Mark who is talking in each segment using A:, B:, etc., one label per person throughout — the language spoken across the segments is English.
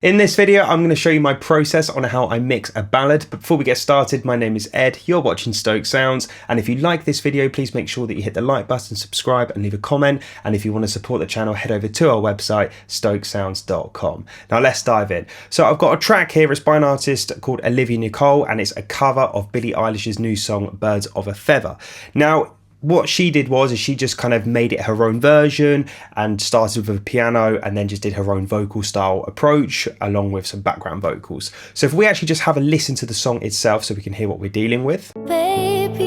A: In this video, I'm going to show you my process on how I mix a ballad. But before we get started, my name is Ed, you're watching Stokes Sounds, and if you like this video, please make sure that you hit the like button, subscribe and leave a comment, and if you want to support the channel, head over to our website, stokessounds.com. Now let's dive in. So I've got a track here, it's by an artist called Olivia Nicole, and it's a cover of Billie Eilish's new song, Birds of a Feather. Now, what she did was she just kind of made it her own version and started with a piano and then just did her own vocal style approach along with some background vocals. So if we actually just have a listen to the song itself so we can hear what we're dealing with.
B: Baby,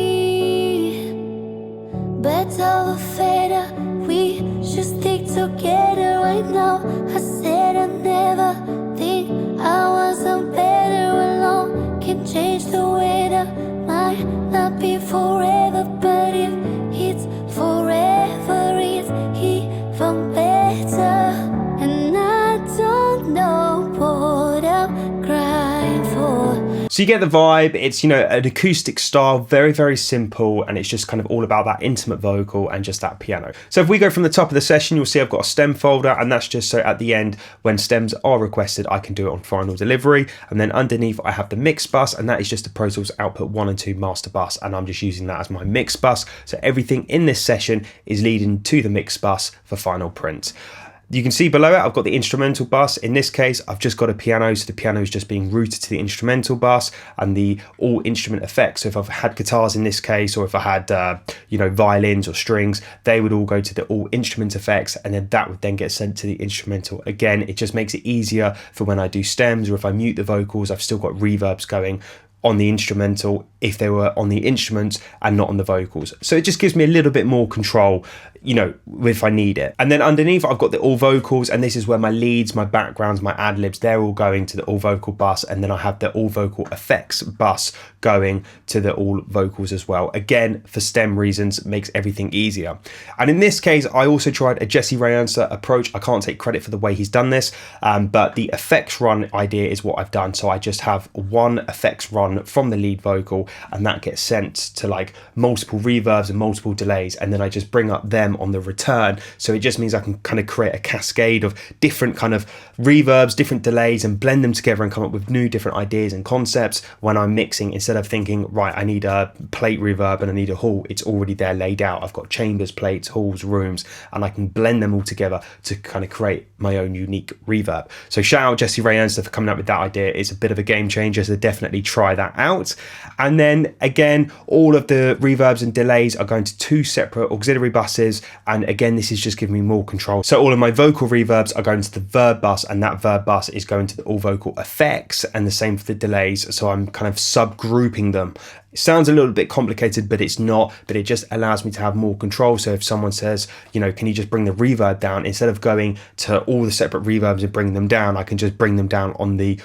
B: birds of a feather, we should stick together right now. I said I never think I wasn't better alone. Can change the weather, might not be forever, but if it's forever, it's even better. And I don't know what I'm crying for.
A: So you get the vibe, it's, you know, an acoustic style, very, very simple, and it's just kind of all about that intimate vocal and just that piano. So if we go from the top of the session, you'll see I've got a stem folder, and that's just so at the end, when stems are requested, I can do it on final delivery. And then underneath I have the mix bus, and that is just the Pro Tools output 1 and 2 master bus, and I'm just using that as my mix bus. So everything in this session is leading to the mix bus for final print. You can see below it, I've got the instrumental bus. In this case, I've just got a piano, so the piano is just being routed to the instrumental bus, and the all instrument effects. So if I've had guitars in this case, or if I had, you know, violins or strings, they would all go to the all instrument effects, and then that would then get sent to the instrumental. Again, it just makes it easier for when I do stems, or if I mute the vocals, I've still got reverbs going on the instrumental if they were on the instruments and not on the vocals. So it just gives me a little bit more control, you know, if I need it. And then underneath I've got the all vocals, and this is where my leads, my backgrounds, my ad libs, they're all going to the all vocal bus, and then I have the all vocal effects bus going to the all vocals as well. Again, for stem reasons, it makes everything easier. And in this case, I also tried a Jesse Rayansa approach. I can't take credit for the way he's done this, but the effects run idea is what I've done. So I just have one effects run from the lead vocal, and that gets sent to like multiple reverbs and multiple delays, and then I just bring up them on the return. So it just means I can kind of create a cascade of different kind of reverbs, different delays, and blend them together and come up with new different ideas and concepts when I'm mixing. Instead of thinking, right, I need a plate reverb and I need a hall, it's already there laid out. I've got chambers, plates, halls, rooms, and I can blend them all together to kind of create my own unique reverb. So shout out Jesse Rayansa for coming up with that idea. It's a bit of a game changer, so definitely try that out. And then again, all of the reverbs and delays are going to 2 separate auxiliary buses, and again, this is just giving me more control. So all of my vocal reverbs are going to the verb bus, and that verb bus is going to the all vocal effects, and the same for the delays. So I'm kind of subgrouping them. It sounds a little bit complicated, but it's not, but it just allows me to have more control. So if someone says, you know, can you just bring the reverb down, instead of going to all the separate reverbs and bring them down, I can just bring them down on the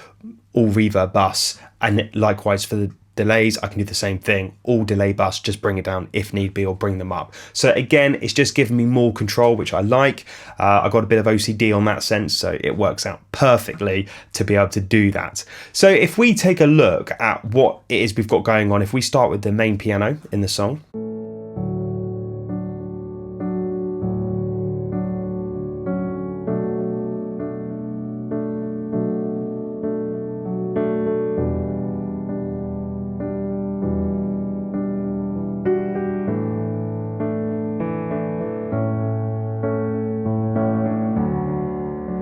A: all reverb bus. And likewise for the delays, I can do the same thing, all delay bus, just bring it down if need be, or bring them up. So again, it's just giving me more control, which I like. I got a bit of OCD on that sense, so it works out perfectly to be able to do that. So if we take a look at what it is we've got going on, if we start with the main piano in the song.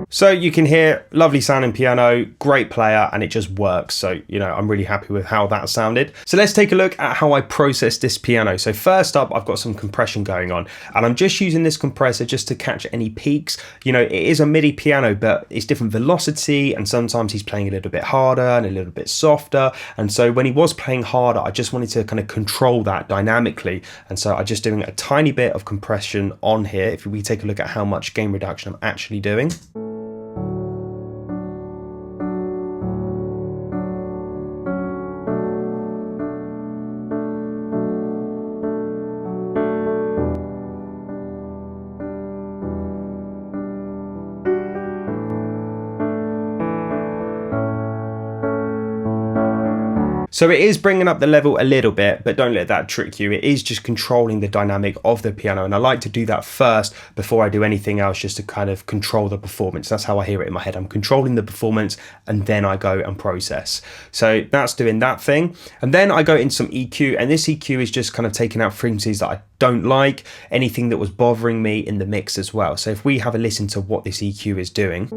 A: So you can hear lovely sounding piano, great player, and it just works. So, you know, I'm really happy with how that sounded. So let's take a look at how I process this piano. So first up, I've got some compression going on, and I'm just using this compressor just to catch any peaks. You know, it is a MIDI piano, but it's different velocity, and sometimes he's playing a little bit harder and a little bit softer. And so when he was playing harder, I just wanted to kind of control that dynamically. And so I'm just doing a tiny bit of compression on here. If we take a look at how much gain reduction I'm actually doing. So it is bringing up the level a little bit, but don't let that trick you. It is just controlling the dynamic of the piano, and I like to do that first before I do anything else, just to kind of control the performance. That's how I hear it in my head. I'm controlling the performance, and then I go and process. So that's doing that thing. And then I go into some EQ, and this EQ is just kind of taking out frequencies that I don't like, anything that was bothering me in the mix as well. So if we have a listen to what this EQ is doing.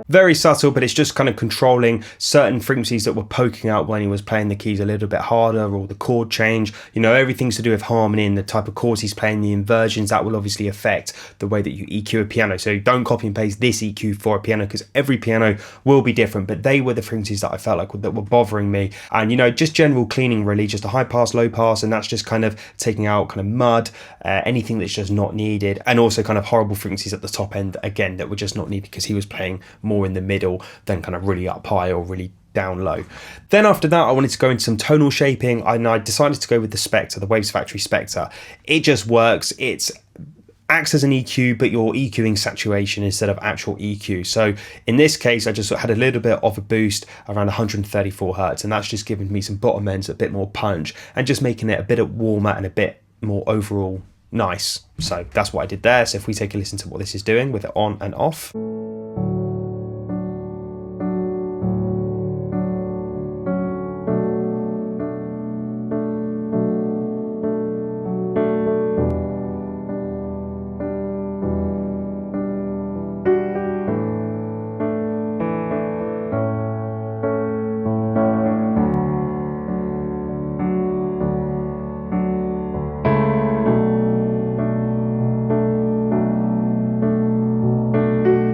A: Very subtle, but it's just kind of controlling certain frequencies that were poking out when he was playing the keys a little bit harder, or the chord change. You know, everything's to do with harmony and the type of chords he's playing, the inversions. That will obviously affect the way that you EQ a piano. So don't copy and paste this EQ for a piano, because every piano will be different. But they were the frequencies that I felt like that were bothering me. And, you know, just general cleaning really, just a high pass, low pass, and that's just kind of taking out kind of mud, anything that's just not needed, and also kind of horrible frequencies at the top end, again, that were just not needed because he was playing more in the middle than kind of really up high or really down low. Then after that, I wanted to go into some tonal shaping, and I decided to go with the Spectre, the Waves Factory Spectre. It just works. It acts as an EQ, but you're EQing saturation instead of actual EQ. So in this case, I just had a little bit of a boost around 134 hertz, and that's just giving me some bottom ends, a bit more punch, and just making it a bit warmer and a bit more overall nice. So that's what I did there. So if we take a listen to what this is doing with it on and off.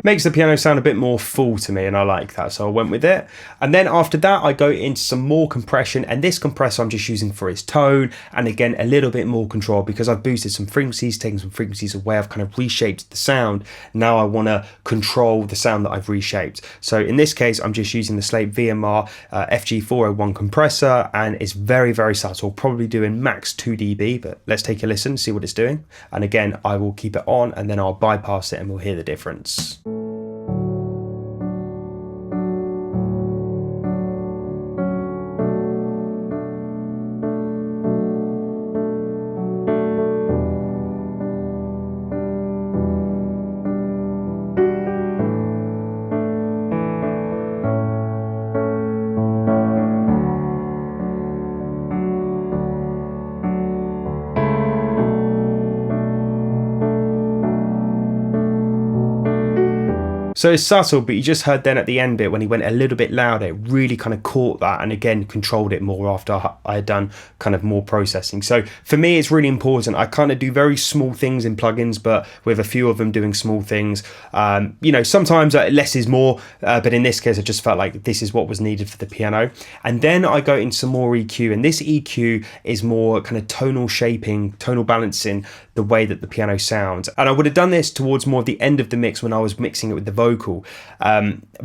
A: Makes the piano sound a bit more full to me, and I like that, so I went with it. And then after that, I go into some more compression, and this compressor I'm just using for its tone, and again a little bit more control because I've boosted some frequencies, taken some frequencies away, I've kind of reshaped the sound. Now I want to control the sound that I've reshaped. So in this case, I'm just using the Slate VMR FG401 compressor, and it's very, very subtle, probably doing max 2 dB, but let's take a listen, see what it's doing. And again, I will keep it on, and then I'll bypass it and we'll hear the difference. So it's subtle, but you just heard then at the end bit when he went a little bit louder, it really kind of caught that, and again controlled it more after I had done kind of more processing. So for me, it's really important. I kind of do very small things in plugins, but with a few of them doing small things. You know, sometimes less is more, but in this case, I just felt like this is what was needed for the piano. And then I go into some more EQ, and this EQ is more kind of tonal shaping, tonal balancing the way that the piano sounds. And I would have done this towards more of the end of the mix when I was mixing it with the vocal,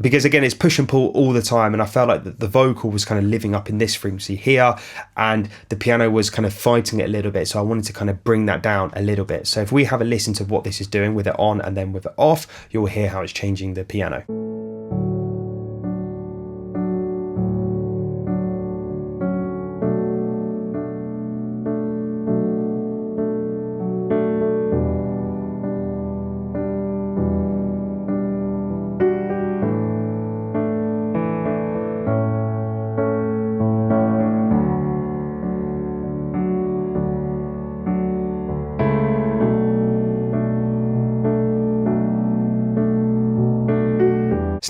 A: because again, it's push and pull all the time, and I felt like the vocal was kind of living up in this frequency here, and the piano was kind of fighting it a little bit, so I wanted to kind of bring that down a little bit. So if we have a listen to what this is doing with it on and then with it off, you'll hear how it's changing the piano.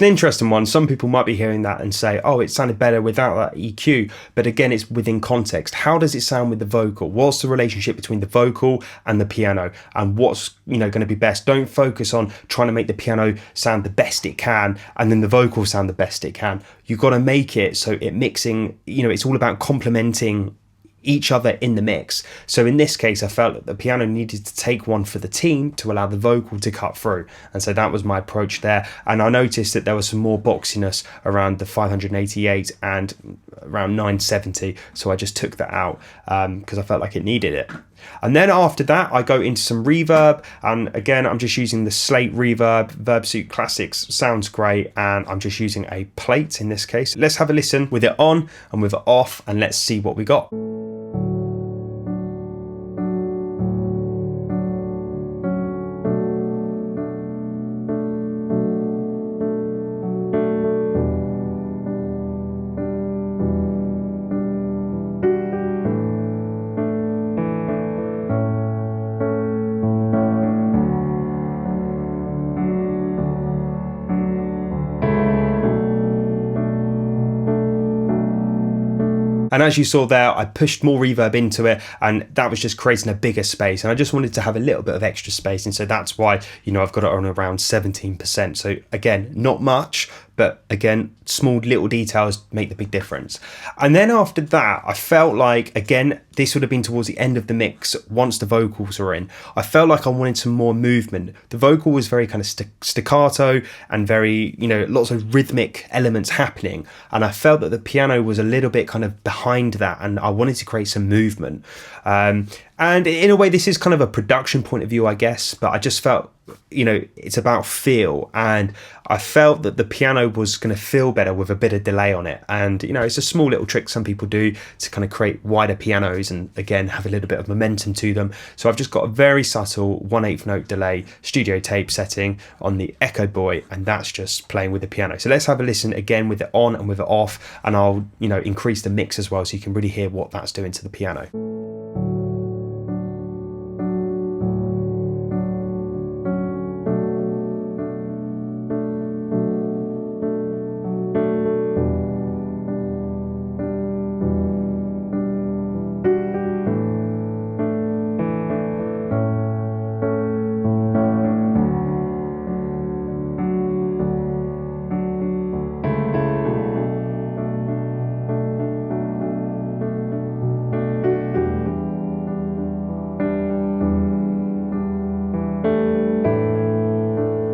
A: an interesting one. Some people might be hearing that and say, oh, it sounded better without that EQ. But again, it's within context. How does it sound with the vocal? What's the relationship between the vocal and the piano? And what's, going to be best? Don't focus on trying to make the piano sound the best it can and then the vocal sound the best it can. You've got to make it so it mixing, it's all about complementing each other in the mix. So in this case, I felt that the piano needed to take one for the team to allow the vocal to cut through. And so that was my approach there. And I noticed that there was some more boxiness around the 588 and around 970. So I just took that out because I felt like it needed it. And then after that, I go into some reverb. And again, I'm just using the Slate Reverb. Verbsuit Classics sounds great. And I'm just using a plate in this case. Let's have a listen with it on and with it off. And let's see what we got. And as you saw there, I pushed more reverb into it, and that was just creating a bigger space. And I just wanted to have a little bit of extra space. And so that's why, I've got it on around 17%. So again, not much, but again, small little details make the big difference. And then after that, I felt like, again, this would have been towards the end of the mix once the vocals were in. I felt like I wanted some more movement. The vocal was very kind of staccato and very, lots of rhythmic elements happening. And I felt that the piano was a little bit kind of behind that, and I wanted to create some movement. And in a way, this is kind of a production point of view, I guess, but I just felt, it's about feel. And I felt that the piano was going to feel better with a bit of delay on it. And, it's a small little trick some people do to kind of create wider pianos and, again, have a little bit of momentum to them. So I've just got a very subtle 1/8 note delay studio tape setting on the Echo Boy, and that's just playing with the piano. So let's have a listen again with it on and with it off, and I'll, increase the mix as well so you can really hear what that's doing to the piano.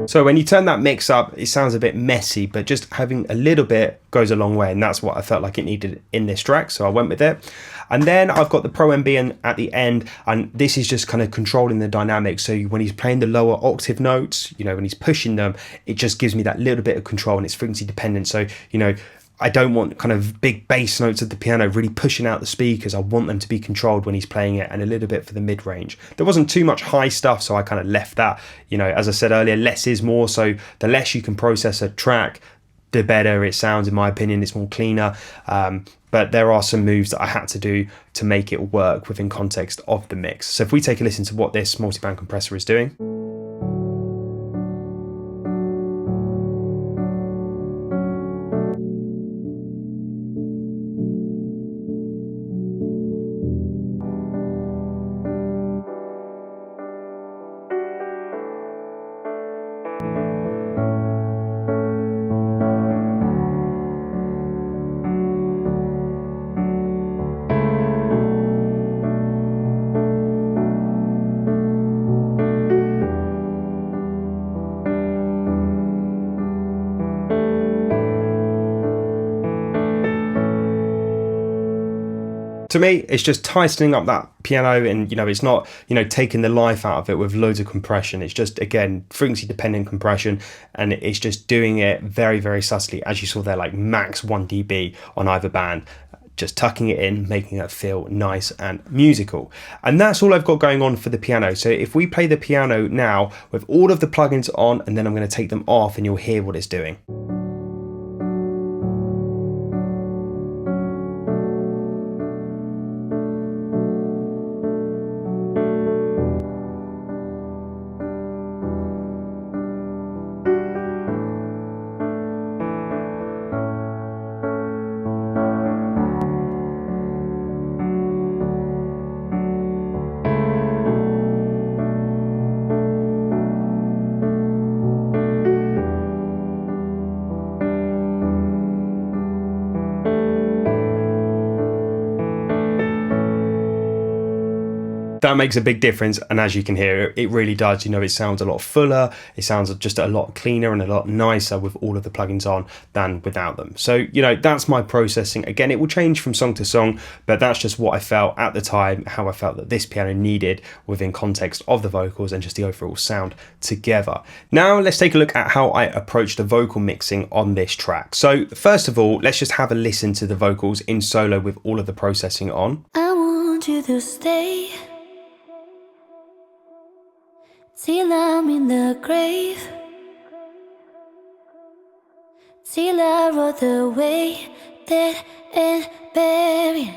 A: So when you turn that mix up, it sounds a bit messy, but just having a little bit goes a long way. And that's what I felt like it needed in this track. So I went with it. And then I've got the Pro MB at the end, and this is just kind of controlling the dynamics. So when he's playing the lower octave notes, when he's pushing them, it just gives me that little bit of control, and it's frequency dependent. So, I don't want kind of big bass notes of the piano really pushing out the speakers. I want them to be controlled when he's playing it, and a little bit for the mid-range. There wasn't too much high stuff, so I kind of left that. As I said earlier, less is more. So the less you can process a track, the better it sounds, in my opinion. It's more cleaner. But there are some moves that I had to do to make it work within context of the mix. So if we take a listen to what this multi-band compressor is doing. To me, it's just tightening up that piano, and it's not taking the life out of it with loads of compression. It's just, again, frequency dependent compression, and it's just doing it very, very subtly, as you saw there, like max 1 dB on either band, just tucking it in, making it feel nice and musical. And that's all I've got going on for the piano. So if we play the piano now with all of the plugins on, and then I'm going to take them off, and you'll hear what it's doing. That makes a big difference, and as you can hear, it really does. You know, it sounds a lot fuller, it sounds just a lot cleaner and a lot nicer with all of the plugins on than without them. So, you know, that's my processing. Again, it will change from song to song, but that's just what I felt at the time, how I felt that this piano needed within context of the vocals and just the overall sound together. Now, let's take a look at how I approached the vocal mixing on this track. So, first of all, let's just have a listen to the vocals in solo with all of the processing on.
B: I want you to stay till I'm in the grave, till I rot away, dead and buried,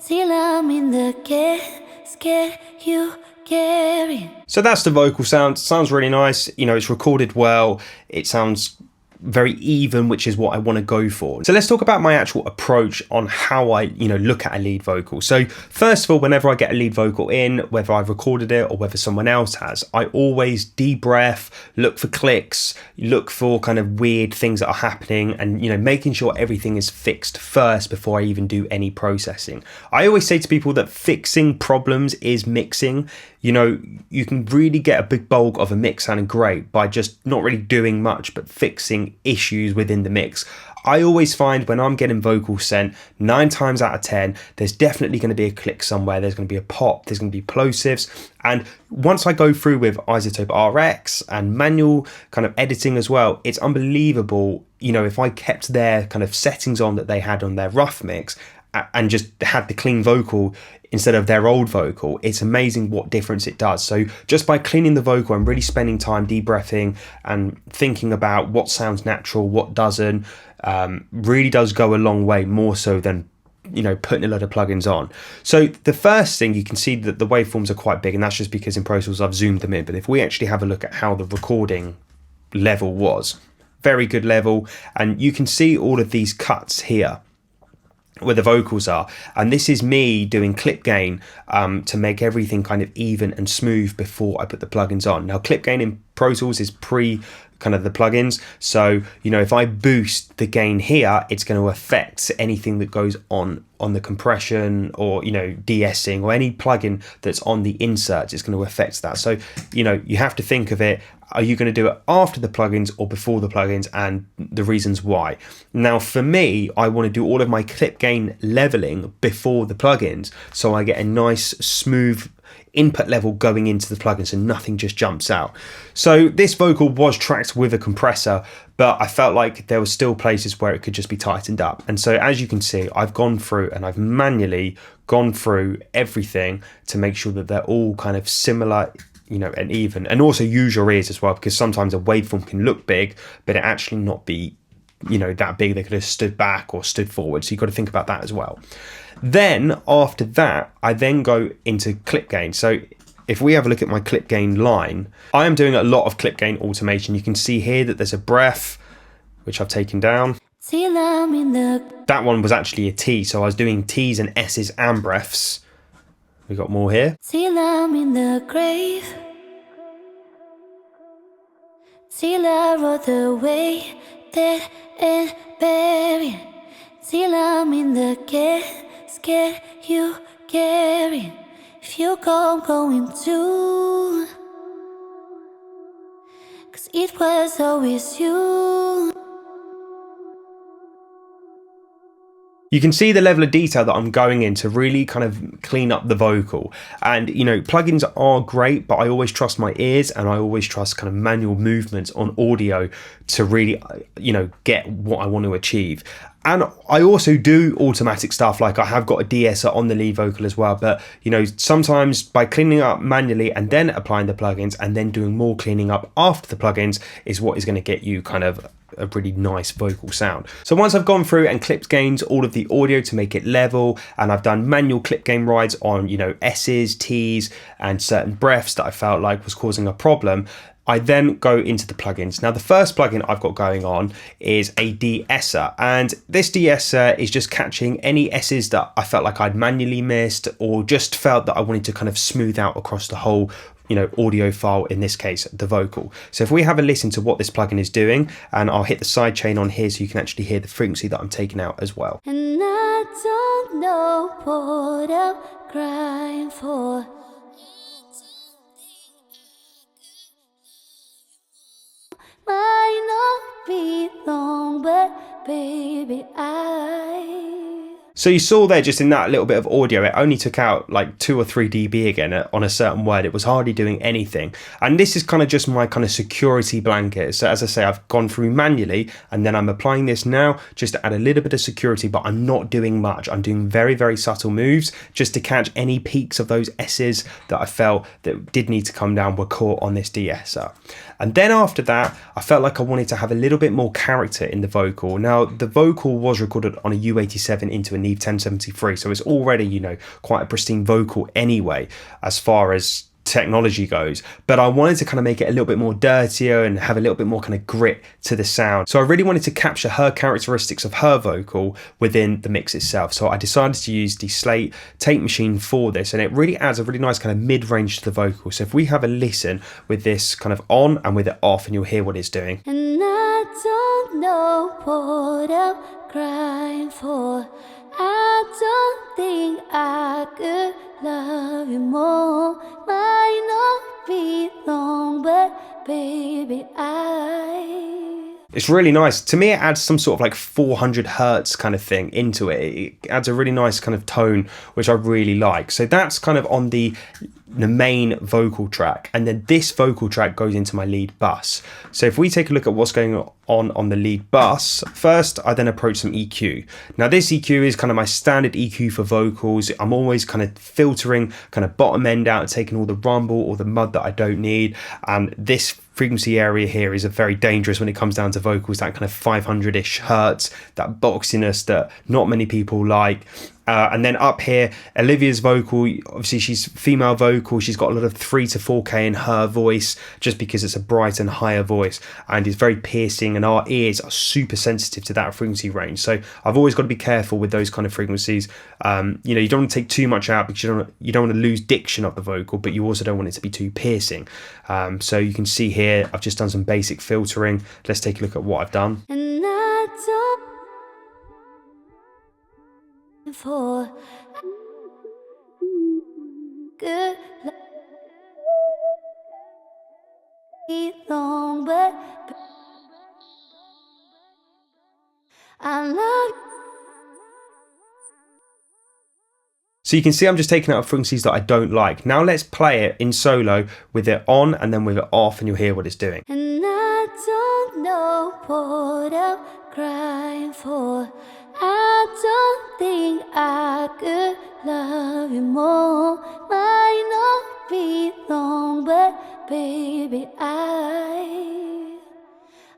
B: till I'm in the casket you carry.
A: So that's the vocal sound. Sounds really nice. You know, it's recorded well. It sounds very even, which is what I want to go for. So let's talk about my actual approach on how I, you know, look at a lead vocal. So first of all, whenever I get a lead vocal in, whether I've recorded it or whether someone else has, I always deep breath, look for clicks, look for kind of weird things that are happening, and, you know, making sure everything is fixed first before I even do any processing. I always say to people that fixing problems is mixing. You know, you can really get a big bulk of a mix sounding great by just not really doing much but fixing issues within the mix. I always find when I'm getting vocals sent, 9 times out of 10, there's definitely going to be a click somewhere, there's going to be a pop, there's going to be plosives. And once I go through with iZotope RX and manual kind of editing as well, it's unbelievable. You know, if I kept their kind of settings on that they had on their rough mix and just had the clean vocal instead of their old vocal, it's amazing what difference it does. So just by cleaning the vocal and really spending time deep breathing and thinking about what sounds natural, what doesn't, really does go a long way, more so than, you know, putting a lot of plugins on. So the first thing, you can see that the waveforms are quite big, and that's just because in Pro Tools I've zoomed them in. But if we actually have a look at how the recording level was, very good level, and you can see all of these cuts here where the vocals are, and this is me doing clip gain to make everything kind of even and smooth before I put the plugins on. Now, clip gain in Pro Tools is pre kind of the plugins, so, you know, if I boost the gain here, it's going to affect anything that goes on the compression or, you know, de-essing or any plugin that's on the inserts. It's going to affect that. So, you know, you have to think of it, are you going to do it after the plugins or before the plugins, and the reasons why. Now, for me, I want to do all of my clip gain leveling before the plugins, so I get a nice smooth input level going into the plugin, so nothing just jumps out. So this vocal was tracked with a compressor, but I felt like there were still places where it could just be tightened up. And so as you can see, I've gone through and I've manually gone through everything to make sure that they're all kind of similar, you know, and even, and also use your ears as well, because sometimes a waveform can look big but it actually not be, you know, that big. They could have stood back or stood forward, so you've got to think about that as well. Then after that, I then go into clip gain. So if we have a look at my clip gain line, I am doing a lot of clip gain automation. You can see here that there's a breath, which I've taken down. That one was actually a T, so I was doing T's and S's and breaths. We got more here.
B: Till I'm in the grave, till I rot away, dead and buried, till I'm in the casket you carry. If you go, I'm going too, 'cause it was always you.
A: You can see the level of detail that I'm going in to really kind of clean up the vocal. And, you know, plugins are great, but I always trust my ears, and I always trust kind of manual movements on audio to really, you know, get what I want to achieve. And I also do automatic stuff, like I have got a de-esser on the lead vocal as well. But, you know, sometimes by cleaning up manually and then applying the plugins and then doing more cleaning up after the plugins is what is going to get you kind of a really nice vocal sound. So once I've gone through and clipped gains all of the audio to make it level, and I've done manual clip gain rides on, you know, S's, T's and certain breaths that I felt like was causing a problem, I then go into the plugins. Now, the first plugin I've got going on is a de-esser, and this de-esser is just catching any S's that I felt like I'd manually missed, or just felt that I wanted to kind of smooth out across the whole, you know, audio file, in this case the vocal. So if we have a listen to what this plugin is doing, and I'll hit the side chain on here so you can actually hear the frequency that I'm taking out as well.
B: And I don't know what I'm crying for. long, but baby,
A: So you saw there, just in that little bit of audio, it only took out like 2 or 3 dB again on a certain word. It was hardly doing anything. And this is kind of just my kind of security blanket. So as I say, I've gone through manually and then I'm applying this now just to add a little bit of security, but I'm not doing much. I'm doing very, very subtle moves just to catch any peaks of those S's that I felt that did need to come down were caught on this de-esser. And then after that, I felt like I wanted to have a little bit more character in the vocal. Now, the vocal was recorded on a U87 into a Neve 1073, so it's already, you know, quite a pristine vocal anyway, as far as technology goes, but I wanted to kind of make it a little bit more dirtier and have a little bit more kind of grit to the sound. So I really wanted to capture her characteristics of her vocal within the mix itself. So I decided to use the Slate Tape Machine for this, and it really adds a really nice kind of mid-range to the vocal. So if we have a listen with this kind of on and with it off, and you'll hear what it's doing.
B: and I don't know what I'm crying for. I don't think I could love you more. Might not be long, but baby,
A: It's really nice. To me, it adds some sort of like 400 hertz kind of thing into it. It adds a really nice kind of tone, which I really like. So that's kind of on the main vocal track. And then this vocal track goes into my lead bass. So if we take a look at what's going on the lead bass, first I then approach some EQ. Now this EQ is kind of my standard EQ for vocals. I'm always kind of filtering kind of bottom end out, taking all the rumble or the mud that I don't need. And this frequency area here is very dangerous when it comes down to vocals, that kind of 500-ish hertz, that boxiness that not many people like. And then up here, Olivia's vocal, obviously she's female vocal, she's got a lot of 3 to 4K in her voice, just because it's a bright and higher voice, and it's very piercing, and our ears are super sensitive to that frequency range. So I've always got to be careful with those kind of frequencies. You know, you don't want to take too much out because you don't want to lose diction of the vocal, but you also don't want it to be too piercing. So you can see here, I've just done some basic filtering. Let's take a look at what I've done.
B: and I don't for good long, but I love.
A: So you can see I'm just taking out frequencies that I don't like. Now let's play it in solo with it on and then with it off, and you'll hear what it's doing.
B: And I don't know what I'm crying for. I don't think I could love you more. Might not be long, but baby, I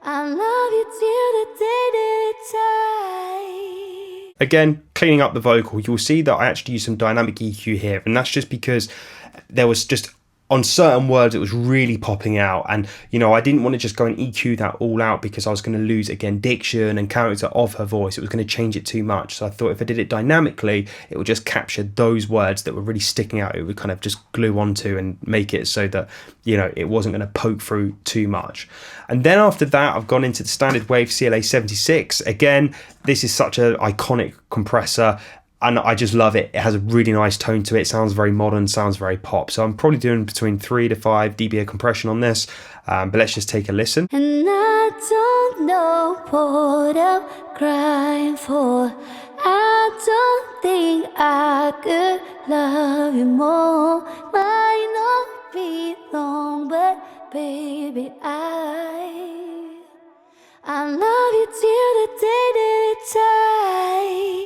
B: love you till the day that I die.
A: Again, cleaning up the vocal, you'll see that I actually use some dynamic EQ here, and that's just because there was just on certain words it was really popping out, and you know, I didn't want to just go and EQ that all out because I was going to lose again diction and character of her voice. It was going to change it too much. So I thought if I did it dynamically, it would just capture those words that were really sticking out. It would kind of just glue onto and make it so that, you know, it wasn't going to poke through too much. And then after that, I've gone into the standard wave CLA 76. Again, this is such an iconic compressor, and I just love it. It has a really nice tone to it. It sounds very modern, sounds very pop. So I'm probably doing between 3 to 5 dB of compression on this. But let's just take a listen.
B: And I don't know what I'm crying for. I don't think I could love you more. Might not be long, but baby, I love you till the day that I.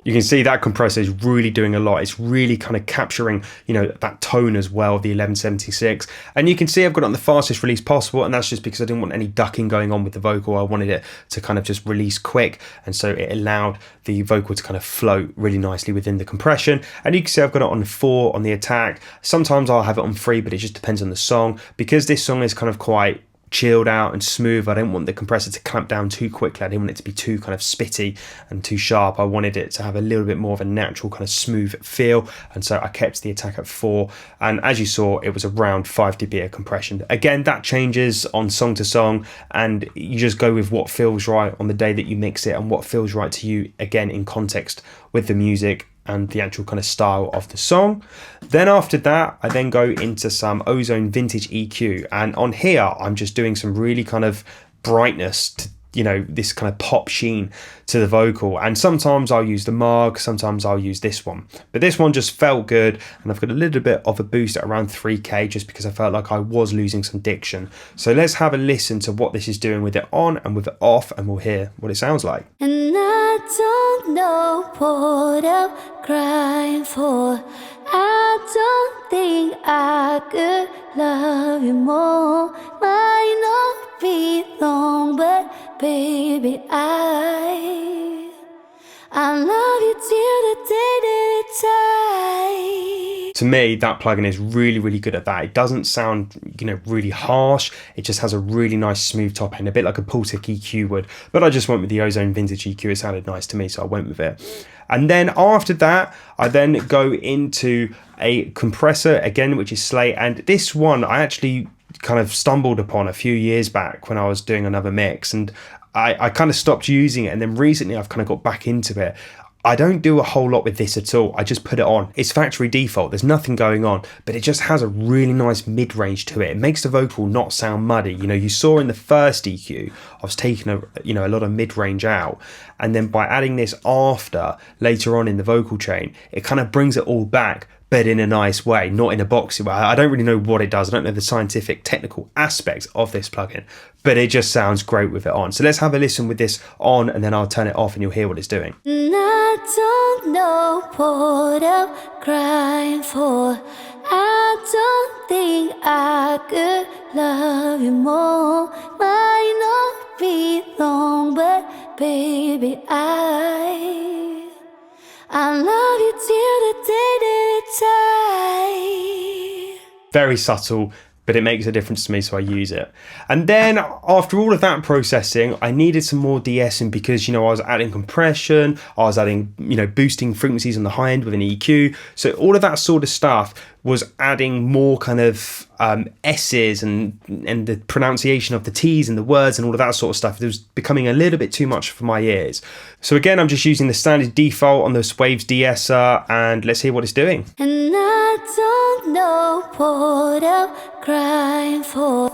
A: You can see that compressor is really doing a lot. It's really kind of capturing, you know, that tone as well of the 1176. And you can see I've got it on the fastest release possible, and that's just because I didn't want any ducking going on with the vocal. I wanted it to kind of just release quick, and so it allowed the vocal to kind of float really nicely within the compression. And you can see I've got it on 4 on the attack. Sometimes I'll have it on 3, but it just depends on the song. Because this song is kind of quite chilled out and smooth, I didn't want the compressor to clamp down too quickly. I didn't want it to be too kind of spitty and too sharp. I wanted it to have a little bit more of a natural kind of smooth feel, and so I kept the attack at 4, and as you saw, it was around 5 dB of compression. Again, that changes on song to song, and you just go with what feels right on the day that you mix it and what feels right to you, again in context with the music and the actual kind of style of the song. Then after that, I then go into some Ozone Vintage EQ, and on here I'm just doing some really kind of brightness to, this kind of pop sheen to the vocal. And sometimes I'll use the Marg, sometimes I'll use this one. But this one just felt good, and I've got a little bit of a boost at around 3K just because I felt like I was losing some diction. So let's have a listen to what this is doing with it on and with it off, and we'll hear what it sounds like.
B: And I don't know what I'm crying for. I don't think I could love you more. Might not be long, but baby, I love you till the day that I die.
A: To me, that plugin is really, really good at that. It doesn't sound, really harsh. It just has a really nice smooth top end, a bit like a Pultic EQ would. But I just went with the Ozone Vintage EQ. It sounded nice to me, so I went with it. And then after that, I then go into a compressor again, which is Slate. And this one I actually kind of stumbled upon a few years back when I was doing another mix, and I kind of stopped using it. And then recently I've kind of got back into it. I don't do a whole lot with this at all. I just put it on. It's factory default. There's nothing going on, but it just has a really nice mid-range to it. It makes the vocal not sound muddy. You saw in the first EQ, I was taking a lot of mid-range out. And then by adding this after, later on in the vocal chain, it kind of brings it all back, but in a nice way, not in a boxy way. I don't really know what it does. I don't know the scientific, technical aspects of this plugin, but it just sounds great with it on. So let's have a listen with this on, and then I'll turn it off and you'll hear what it's doing.
B: And I don't know what I'm crying for. I don't think I could love you more. Might not be long, but baby, I love you till the day that I die.
A: Very subtle, but it makes a difference to me, so I use it. And then after all of that processing, I needed some more de-essing because, I was adding compression, I was adding, boosting frequencies on the high end with an EQ. So all of that sort of stuff was adding more kind of S's and the pronunciation of the T's and the words and all of that sort of stuff. It was becoming a little bit too much for my ears. So again, I'm just using the standard default on this Waves de-esser, and let's hear what it's doing.
B: And I don't know what I'm crying for.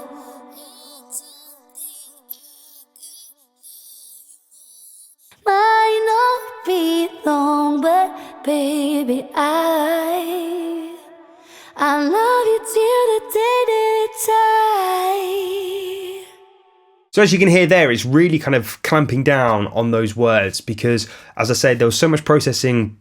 B: Might not be long, but baby, I love you till the day that I.
A: So as you can hear there, it's really kind of clamping down on those words because, as I said, there was so much processing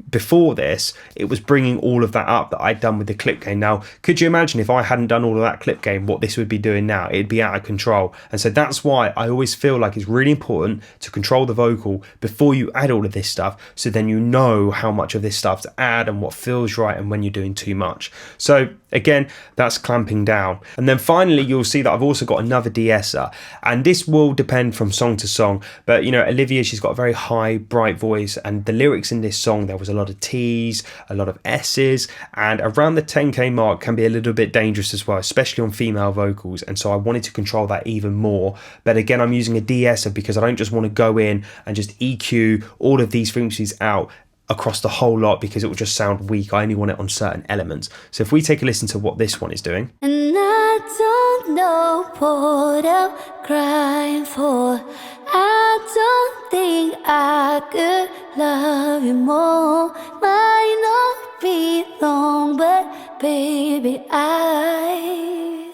A: before this, it was bringing all of that up that I'd done with the clip gain. Now, could you imagine if I hadn't done all of that clip gain, what this would be doing now? It'd be out of control. And so that's why I always feel like it's really important to control the vocal before you add all of this stuff, so then you know how much of this stuff to add and what feels right and when you're doing too much. So again, that's clamping down. And then finally, you'll see that I've also got another de-esser, and this will depend from song to song. But Olivia, she's got a very high, bright voice, and the lyrics in this song, there was a lot of T's, a lot of S's, and around the 10k mark can be a little bit dangerous as well, especially on female vocals. And so I wanted to control that even more. But again, I'm using a de-esser because I don't just want to go in and just EQ all of these frequencies out across the whole lot because it will just sound weak. I only want it on certain elements. So if we take a listen to what this one is doing.
B: And I don't know what I'm crying for. I don't think I could love you more. Might not be long, but baby, I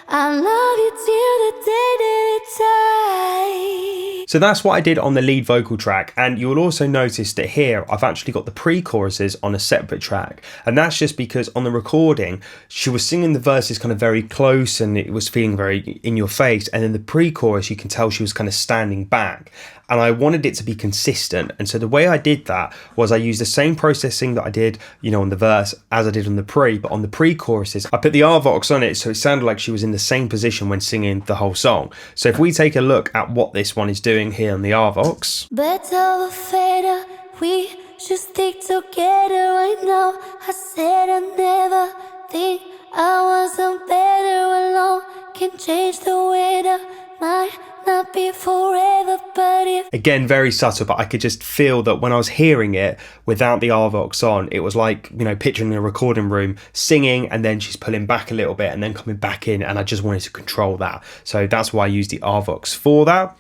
B: love you till the day that I.
A: So that's what I did on the lead vocal track, and you'll also notice that here I've actually got the pre-choruses on a separate track, and that's just because on the recording she was singing the verses kind of very close and it was feeling very in your face, and in the pre-chorus you can tell she was kind of standing back, and I wanted it to be consistent. And so the way I did that was I used the same processing that I did on the verse as I did on the pre, but on the pre-choruses I put the RVox on it so it sounded like she was in the same position when singing the whole song. So if we take a look at what this one is doing here on the RVox.
B: Better or fader, we should stick together right now. I said I never think I wasn't better alone. Can change the weather, might not be forever, but but if
A: Again, very subtle, but I could just feel that when I was hearing it without the RVox on, it was like, you know, picturing a recording room singing and then she's pulling back a little bit and then coming back in, and I just wanted to control that. So that's why I used the RVox for that.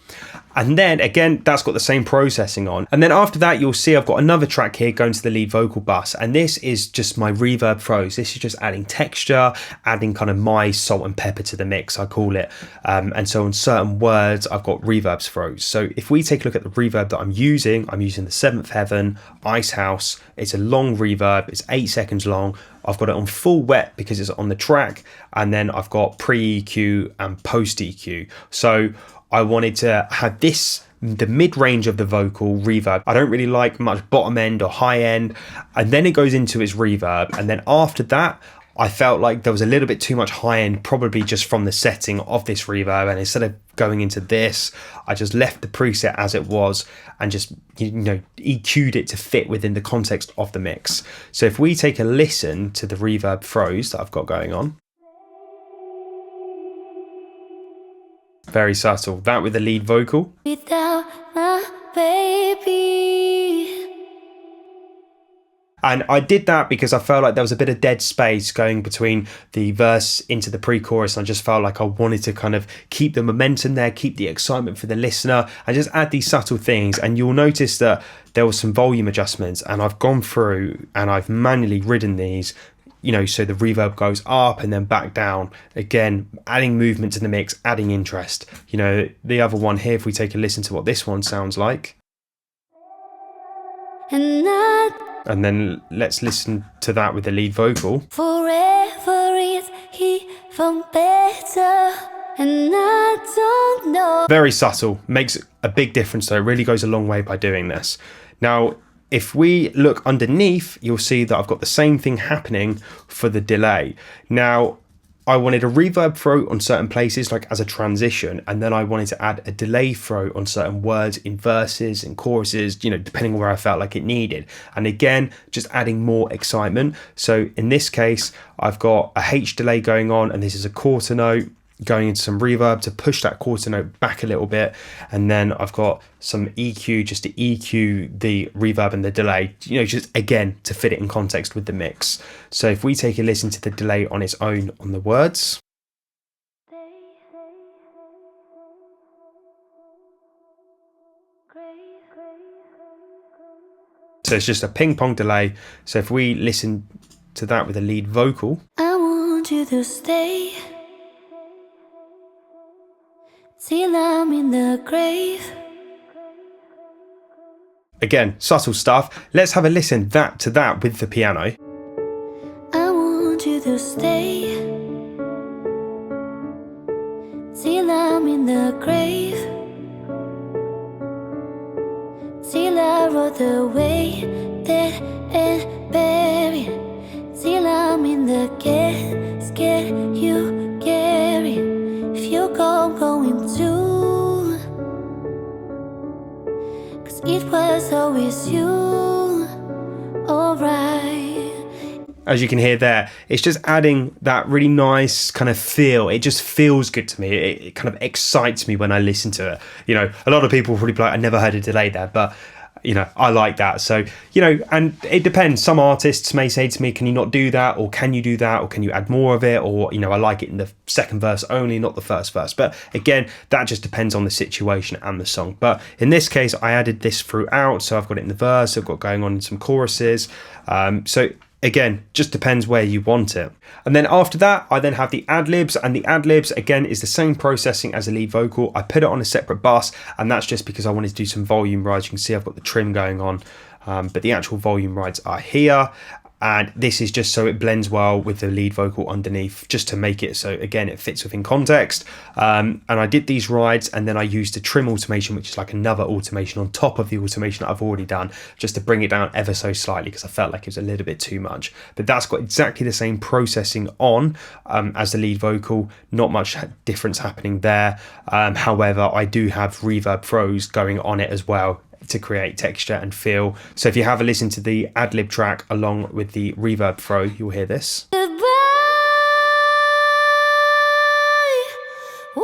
A: And then again, that's got the same processing on. And then after that, you'll see I've got another track here going to the lead vocal bus. And this is just my reverb throws. This is just adding texture, adding kind of my salt and pepper to the mix, I call it. And so on certain words, I've got reverbs throws. So if we take a look at the reverb that I'm using the Seventh Heaven, Ice House. It's a long reverb. It's 8 seconds long. I've got it on full wet because it's on the track. And then I've got pre-EQ and post-EQ. So I wanted to have this, the mid-range of the vocal reverb. I don't really like much bottom end or high end. And then it goes into its reverb. And then after that, I felt like there was a little bit too much high end, probably just from the setting of this reverb. And instead of going into this, I just left the preset as it was and just, you know, EQ'd it to fit within the context of the mix. So if we take a listen to the reverb throws that I've got going on. Very subtle. That with the lead vocal.
B: without my baby.
A: And I did that because I felt like there was a bit of dead space going between the verse into the pre-chorus. And I just felt like I wanted to kind of keep the momentum there, keep the excitement for the listener, and just add these subtle things. And you'll notice that there was some volume adjustments, and I've gone through and I've manually ridden these, you know, so the reverb goes up and then back down. Again, adding movement to the mix, adding interest. You know, the other one here, if we take a listen to what this one sounds like. And then let's listen to that with the lead vocal.
B: Forever is even better, and I don't know.
A: Very subtle, makes a big difference though, really goes a long way by doing this. Now, if we look underneath, you'll see that I've got the same thing happening for the delay. Now, I wanted a reverb throw on certain places, like as a transition, and then I wanted to add a delay throw on certain words in verses and choruses, you know, depending on where I felt like it needed. And again, just adding more excitement. So in this case, I've got a H delay going on, and this is a quarter note going into some reverb to push that quarter note back a little bit. And then I've got some EQ just to EQ the reverb and the delay, you know, just again to fit it in context with the mix. So if we take a listen to the delay on its own on the words. So it's just a ping pong delay. So if we listen to that with a lead vocal.
B: I want you to stay till I'm in the grave.
A: Again, subtle stuff. Let's have a listen to that with the piano.
B: I want you to stay till I'm in the grave, till I roll away dead and buried, till I'm in the casket you carry. If you go, I'm going too, 'cause it was always you. Alright.
A: As you can hear there, it's just adding that really nice kind of feel. It just feels good to me. It kind of excites me when I listen to it. You know, a lot of people will probably be like, I never heard a delay there, but you know, I like that. So, you know, and it depends. Some artists may say to me, can you not do that? Or can you do that? Or can you add more of it? Or, you know, I like it in the second verse only, not the first verse. But again, that just depends on the situation and the song. But in this case, I added this throughout. So I've got it in the verse, I've got going on in some choruses. So again, just depends where you want it. And then after that, I then have the ad-libs, and the ad-libs again is the same processing as a lead vocal. I put it on a separate bus, and that's just because I wanted to do some volume rides. You can see I've got the trim going on, but the actual volume rides are here. And this is just so it blends well with the lead vocal underneath, just to make it so, again, it fits within context. And I did these rides, and then I used the trim automation, which is like another automation on top of the automation that I've already done, just to bring it down ever so slightly, because I felt like it was a little bit too much. But that's got exactly the same processing on as the lead vocal, not much difference happening there. However, I do have reverb throws going on it as well, to create texture and feel. So if you have a listen to the ad-lib track along with the reverb throw, you'll hear this.
B: Goodbye. Ooh.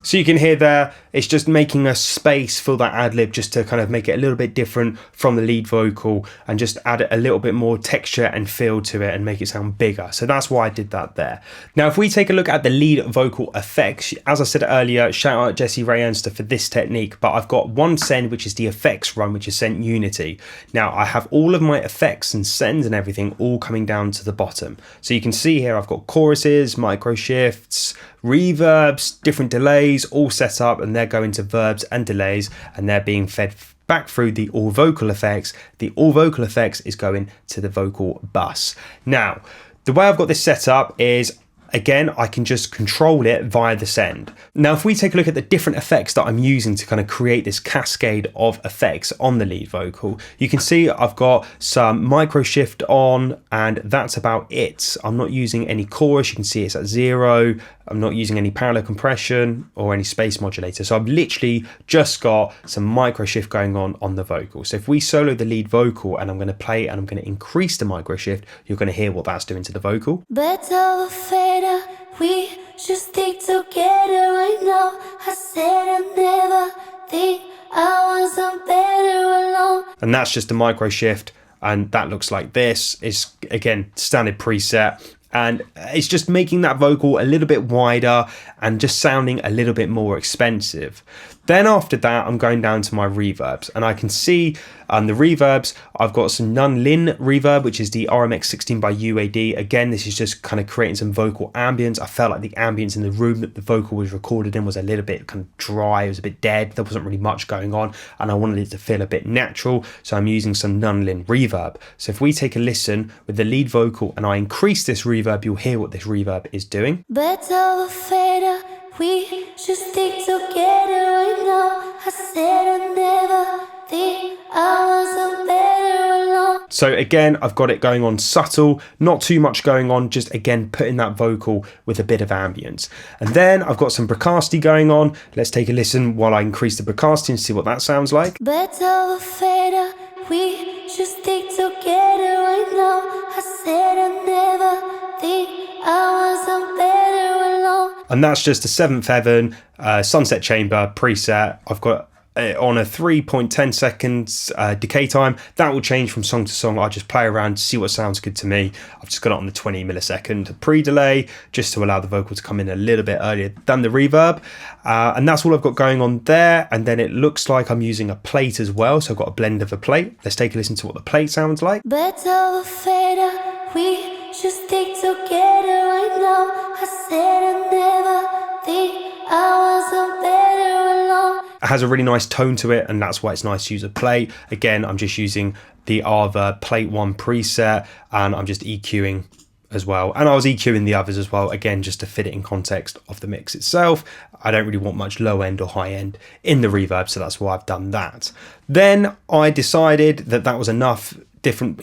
A: So you can hear there, it's just making a space for that ad-lib just to kind of make it a little bit different from the lead vocal and just add a little bit more texture and feel to it and make it sound bigger. So that's why I did that there. Now, if we take a look at the lead vocal effects, as I said earlier, shout out Jesse Ray Ernster for this technique, but I've got one send, which is the effects run, which is sent Unity. Now, I have all of my effects and sends and everything all coming down to the bottom. So you can see here, I've got choruses, micro shifts, reverbs, different delays all set up, and they're going to verbs and delays, and they're being fed back through the all vocal effects. The all vocal effects is going to the vocal bus. Now, the way I've got this set up is, again, I can just control it via the send. Now, if we take a look at the different effects that I'm using to kind of create this cascade of effects on the lead vocal, you can see I've got some micro shift on, and that's about it. I'm not using any chorus. You can see it's at 0. I'm not using any parallel compression or any space modulator. So I've literally just got some micro shift going on the vocal. So if we solo the lead vocal and I'm going to play and I'm going to increase the micro shift, you're going to hear what that's doing to the vocal.
B: Better fader, we should stick together right now. I said I never think I wasn't better alone.
A: And that's just a micro shift, and that looks like this. Is again standard preset, and it's just making that vocal a little bit wider and just sounding a little bit more expensive. Then after that, I'm going down to my reverbs, and I can see the reverbs, I've got some non-lin reverb, which is the RMX 16 by UAD. Again, this is just kind of creating some vocal ambience. I felt like the ambience in the room that the vocal was recorded in was a little bit kind of dry, it was a bit dead, there wasn't really much going on, and I wanted it to feel a bit natural, so I'm using some non-lin reverb. So if we take a listen with the lead vocal and I increase this reverb, you'll hear what this reverb is doing.
B: Better fader, we should stick together right now. I said I never think I wasn't better alone.
A: So again, I've got it going on subtle, not too much going on, just again putting that vocal with a bit of ambience. And then I've got some bracasti going on. Let's take a listen while I increase the bracasti and see what that sounds like.
B: Better fader, we should stick together right now. I said I never think I wasn't better alone.
A: And that's just a 7th heaven sunset chamber preset. I've got it on a 3.10 seconds decay time. That will change from song to song. I'll just play around to see what sounds good to me. I've just got it on the 20 millisecond pre-delay just to allow the vocal to come in a little bit earlier than the reverb. And that's all I've got going on there. And then it looks like I'm using a plate as well. So I've got a blend of a plate. Let's take a listen to what the plate sounds like.
B: Better fader, we should stick together right now. I said I never think I wasn't better alone.
A: It has a really nice tone to it, and that's why it's nice to use a plate. Again, I'm just using the Arva Plate 1 preset, and I'm just EQing as well. And I was EQing the others as well, again, just to fit it in context of the mix itself. I don't really want much low end or high end in the reverb, so that's why I've done that. Then I decided that that was enough. Different,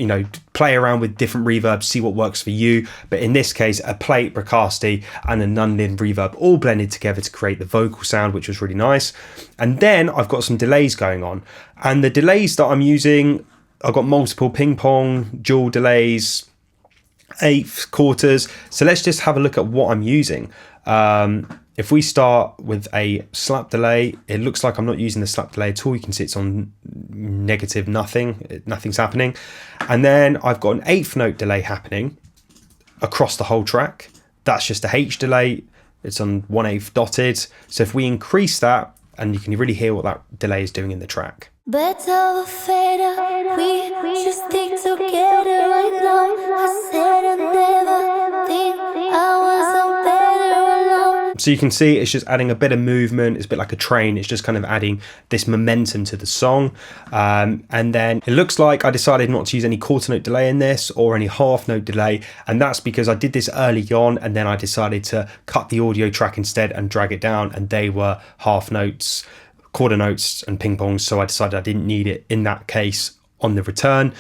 A: play around with different reverbs, see what works for you. But in this case, a plate, bracasti, and a non-lin reverb all blended together to create the vocal sound, which was really nice. And then I've got some delays going on. And the delays that I'm using, I've got multiple ping pong, dual delays, eighths, quarters. So let's just have a look at what I'm using. If we start with a slap delay, it looks like I'm not using the slap delay at all. You can see it's on negative nothing, nothing's happening. And then I've got an 8th note delay happening across the whole track. That's just a H delay. It's on 1/8 dotted. So if we increase that, and you can really hear what that delay is doing in the track.
B: Better fader, we should stick together right now. I said I never think I wasn't better alone.
A: So you can see it's just adding a bit of movement. It's a bit like a train. It's just kind of adding this momentum to the song. And then it looks like I decided not to use any quarter note delay in this or any half note delay. And that's because I did this early on, and then I decided to cut the audio track instead and drag it down. And they were half notes, quarter notes and ping pongs, so I decided I didn't need it in that case on the return.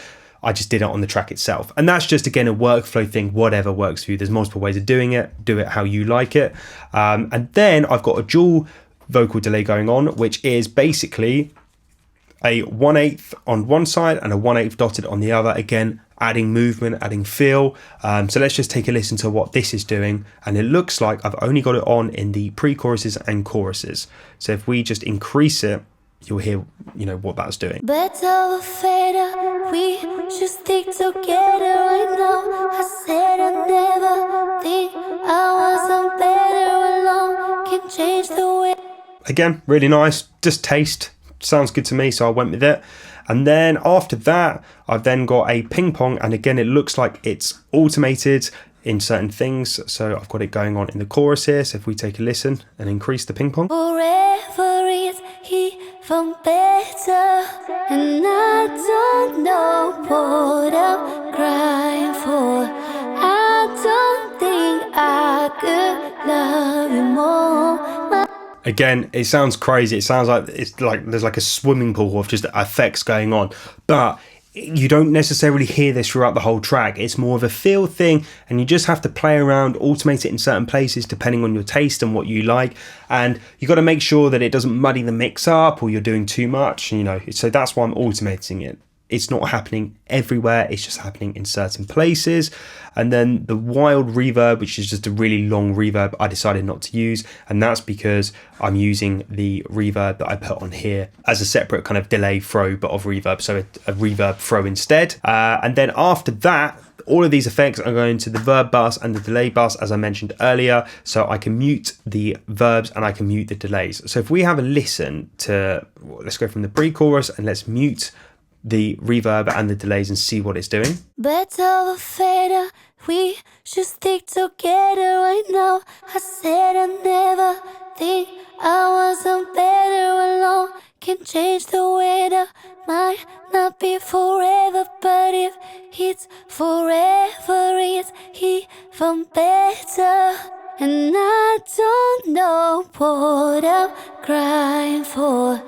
A: I just did it on the track itself. And that's just, again, a workflow thing, whatever works for you. There's multiple ways of doing it. Do it how you like it. And then I've got a dual vocal delay going on, which is basically a 1/8 on one side and a 1/8 dotted on the other. Again, adding movement, adding feel. So let's just take a listen to what this is doing. And it looks like I've only got it on in the pre-choruses and choruses. So if we just increase it, you'll hear, what that's doing.
B: Better or fader, we should stick together right now. I said I never think I wasn't better alone. Can change the way.
A: Again, really nice, just taste. Sounds good to me, so I went with it. And then after that, I've then got a ping pong, and again, it looks like it's automated in certain things. So I've got it going on in the chorus here. So if we take a listen and increase the ping pong.
B: Forever is even better, and I don't know what I'm crying for. I don't think I could love you more.
A: Again, it sounds crazy. It sounds like there's like a swimming pool of just effects going on, but you don't necessarily hear this throughout the whole track. It's more of a feel thing, and you just have to play around, automate it in certain places depending on your taste and what you like. And you got to make sure that it doesn't muddy the mix up or you're doing too much, so that's why I'm automating it. It's not happening everywhere, it's just happening in certain places. And then the wild reverb, which is just a really long reverb, I decided not to use, and that's because I'm using the reverb that I put on here as a separate kind of delay throw but of reverb, so a reverb throw instead. And then after that, all of these effects are going to the verb bus and the delay bus, as I mentioned earlier, so I can mute the verbs and I can mute the delays. So if we have a listen to, let's go from the pre-chorus and let's mute the reverb and the delays and see what it's doing.
B: Better or fader, we should stick together right now. I said I never think I wasn't better alone. Can change the weather, might not be forever, but if it's forever, it's even better. And I don't know what I'm crying for.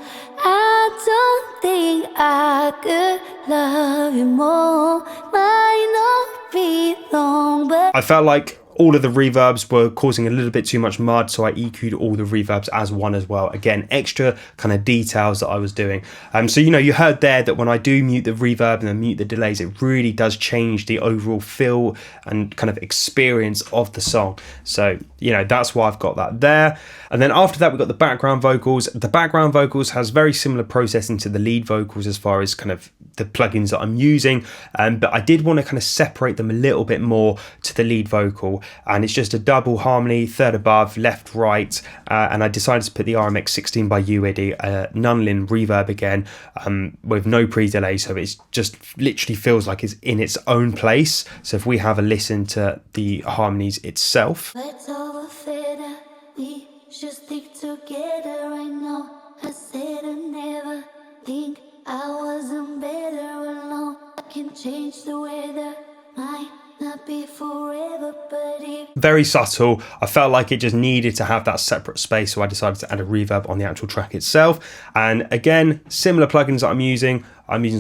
B: I don't think I could love you more. Might not be long, but
A: I felt like all of the reverbs were causing a little bit too much mud, so I EQ'd all the reverbs as one as well. Again, extra kind of details that I was doing. So you heard there that when I do mute the reverb and then mute the delays, it really does change the overall feel and kind of experience of the song. So that's why I've got that there. And then after that, we've got the background vocals. The background vocals has very similar processing to the lead vocals as far as kind of the plugins that I'm using, but I did want to kind of separate them a little bit more to the lead vocal, and it's just a double harmony, third above, left, right, and I decided to put the RMX 16 by UAD Nunlin reverb again, with no pre-delay, so it's just literally feels like it's in its own place. So if we have a listen to the harmonies itself.
B: let's overfit it. We should stick together right now. I said I never think I wasn't better alone. I can change the weather, might not be forever, but if
A: Very subtle. I felt like it just needed to have that separate space, so I decided to add a reverb on the actual track itself. And again, similar plugins that I'm using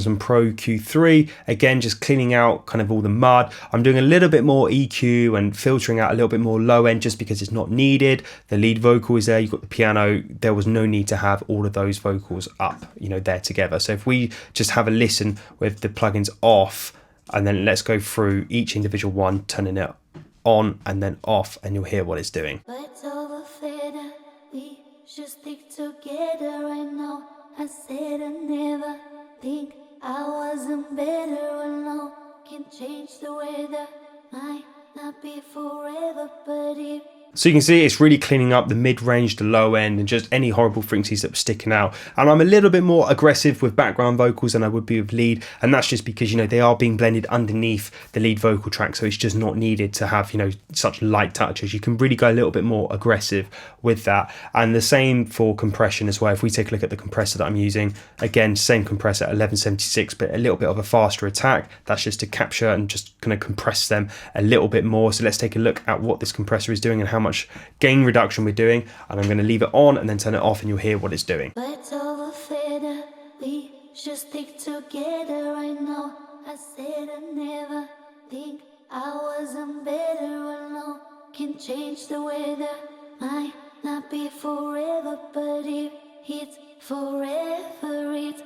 A: some Pro Q3, again just cleaning out kind of all the mud. I'm doing a little bit more EQ and filtering out a little bit more low end just because it's not needed. The lead vocal is there, you've got the piano, there was no need to have all of those vocals up, there together. So if we just have a listen with the plugins off, and then let's go through each individual one, turning it on and then off, and you'll hear what it's doing.
B: let's overfit it. We should stick together right now. I said I never think I wasn't better alone. Can change the weather, might not be forever, but if
A: So you can see it's really cleaning up the mid-range, the low end, and just any horrible frequencies that were sticking out. And I'm a little bit more aggressive with background vocals than I would be with lead, and that's just because they are being blended underneath the lead vocal track, so it's just not needed to have such light touches. You can really go a little bit more aggressive with that. And the same for compression as well. If we take a look at the compressor that I'm using, again, same compressor, 1176, but a little bit of a faster attack. That's just to capture and just kind of compress them a little bit more. So let's take a look at what this compressor is doing and how much gain reduction we're doing, and I'm going to leave it on and then turn it off, and you'll hear what it's doing.
B: let's overfit it. We should stick together right now. I said I never think I wasn't better alone. Can change the weather, might not be forever, but if it's forever, it's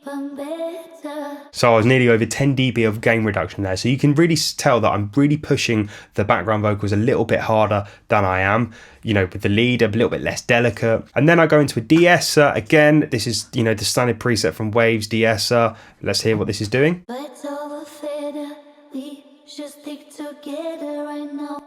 B: even better.
A: So I was nearly over 10 dB of gain reduction there. So you can really tell that I'm really pushing the background vocals a little bit harder than I am, you know, with the lead, a little bit less delicate. And then I go into a de-esser. Again, this is, you know, the standard preset from Waves, de-esser. Let's hear what this is doing.
B: Birds of a feather, we should stick together right now.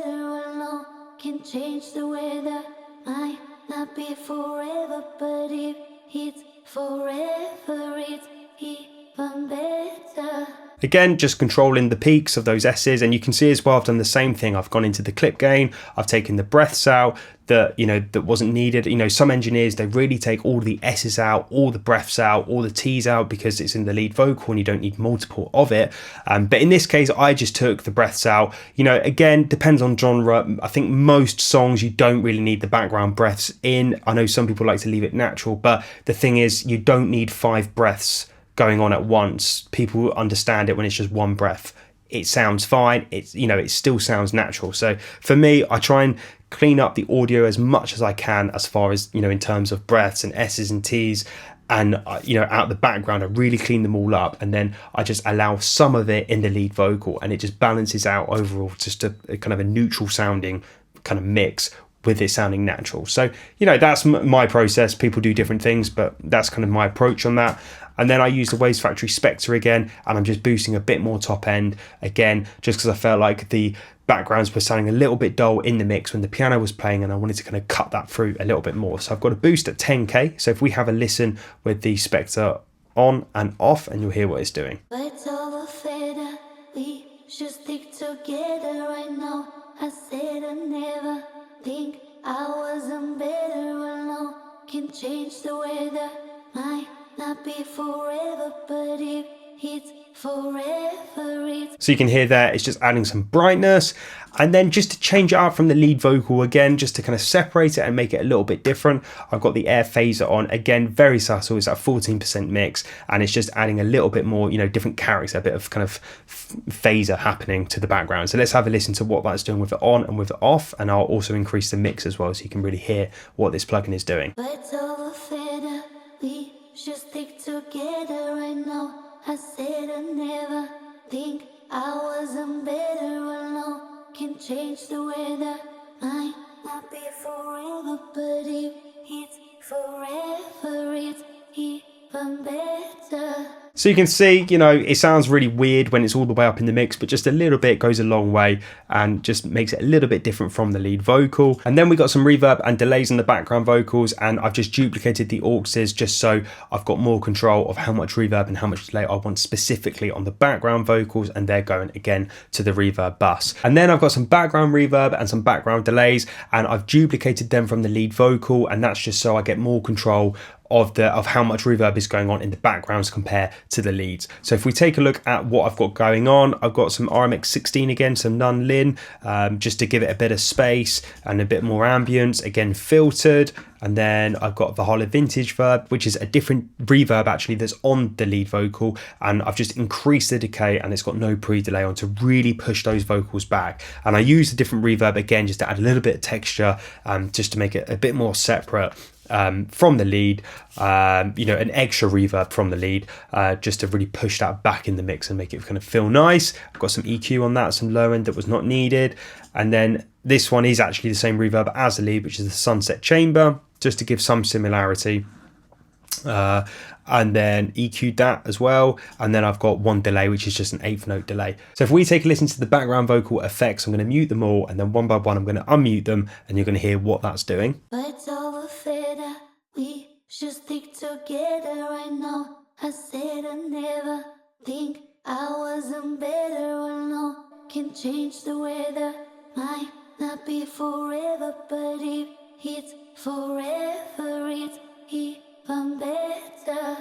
B: Alone can change the weather, might not be forever, but if it's forever, it's even better.
A: Again, just controlling the peaks of those S's, and you can see as well I've done the same thing. I've gone into the clip gain, I've taken the breaths out that, you know, that wasn't needed. You know, some engineers, they really take all the S's out, all the breaths out, all the T's out because it's in the lead vocal and you don't need multiple of it. But in this case, I just took the breaths out. You know, again, depends on genre. I think most songs you don't really need the background breaths in. I know some people like to leave it natural, but the thing is you don't need 5 breaths going on at once. People understand it when it's just one breath. It sounds fine. It's, you know, it still sounds natural. So for me, I try and clean up the audio as much as I can as far as, you know, in terms of breaths and S's and T's, and you know, out the background I really clean them all up, and then I just allow some of it in the lead vocal, and it just balances out overall just a kind of a neutral sounding kind of mix with it sounding natural. So, you know, that's my process. People do different things, but that's kind of my approach on that. And then I use the Waves Factory Spectre again, and I'm just boosting a bit more top end again, just because I felt like the backgrounds were sounding a little bit dull in the mix when the piano was playing, and I wanted to kind of cut that through a little bit more. So I've got a boost at 10k. So if we have a listen with the Spectre on and off, and you'll hear what it's doing.
B: Birds of a feather, we should stick together right now. I said I never think I wasn't better alone. Can change the weather, might not be forever, but if it's forever, it's...
A: So you can hear there, it's just adding some brightness, and then just to change it up from the lead vocal again, just to kind of separate it and make it a little bit different, I've got the air phaser on. Again, very subtle, it's at 14% mix, and it's just adding a little bit more, you know, different character, a bit of kind of phaser happening to the background. So let's have a listen to what that's doing with it on and with it off, and I'll also increase the mix as well so you can really hear what this plugin is doing.
B: Birds of a feather, we should stick together right now. I said I never think I wasn't better alone. Can change the weather, might not be forever, but if it's forever, it's even better.
A: So you can see, you know, it sounds really weird when it's all the way up in the mix, but just a little bit goes a long way and just makes it a little bit different from the lead vocal. And then we got some reverb and delays in the background vocals, and I've just duplicated the auxes just so I've got more control of how much reverb and how much delay I want specifically on the background vocals, and they're going again to the reverb bus. And then I've got some background reverb and some background delays, and I've duplicated them from the lead vocal, and that's just so I get more control of how much reverb is going on in the backgrounds compared to the leads. So if we take a look at what I've got going on, I've got some RMX 16 again, some Nunn Lin, just to give it a bit of space and a bit more ambience, again filtered. And then I've got the Hollow Vintage Verb, which is a different reverb actually that's on the lead vocal, and I've just increased the decay, and it's got no pre-delay on to really push those vocals back. And I use a different reverb again just to add a little bit of texture, just to make it a bit more separate from the lead, you know, an extra reverb from the lead, just to really push that back in the mix and make it kind of feel nice. I've got some EQ on that, some low end that was not needed. And then this one is actually the same reverb as the lead, which is the Sunset Chamber, just to give some similarity. And then EQ'd that as well, and then I've got one delay, which is just an 8th note delay. So if we take a listen to the background vocal effects, I'm going to mute them all, and then one by one I'm going to unmute them, and you're going to hear what that's doing.
B: Birds of a feather, we should stick together right now. I said I never think I wasn't better alone. Can change the weather, might not be forever, but if it's forever, it's even better.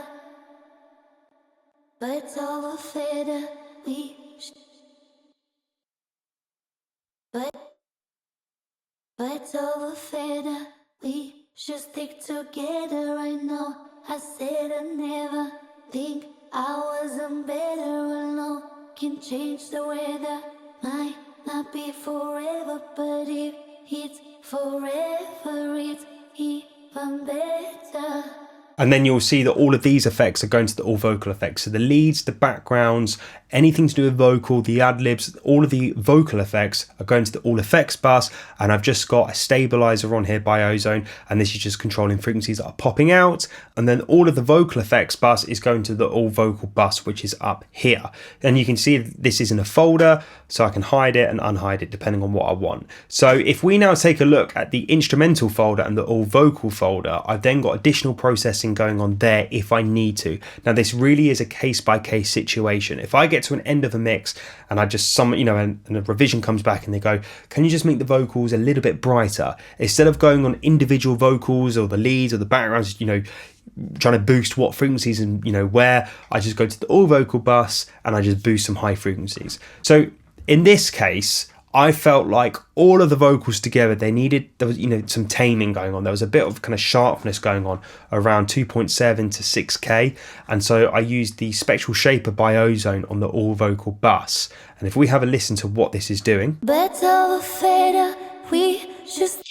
B: Birds of a feather, we birds of a feather, we should stick together right now. I said I never think I wasn't better alone. Can change the weather, might not be forever, but if it's forever, it's even even better.
A: And then you'll see that all of these effects are going to the all vocal effects. So the leads, the backgrounds, anything to do with vocal, the ad-libs, all of the vocal effects are going to the all effects bus. And I've just got a stabilizer on here by Ozone, and this is just controlling frequencies that are popping out. And then all of the vocal effects bus is going to the all vocal bus, which is up here. And you can see this is in a folder, so I can hide it and unhide it depending on what I want. So if we now take a look at the instrumental folder and the all vocal folder, I've then got additional processing going on there if I need to. Now this really is a case-by-case situation. If I get to an end of a mix and I just and a revision comes back and they go, can you just make the vocals a little bit brighter, instead of going on individual vocals or the leads or the backgrounds, trying to boost what frequencies and where, I just go to the all vocal bus and I just boost some high frequencies. So in this case, I felt like all of the vocals together, there was some taming going on. There was a bit of kind of sharpness going on around 2.7 to 6K. And so I used the Spectral Shaper by Ozone on the all vocal bus. And if we have a listen to what this is doing.
B: Better or fader, we should stick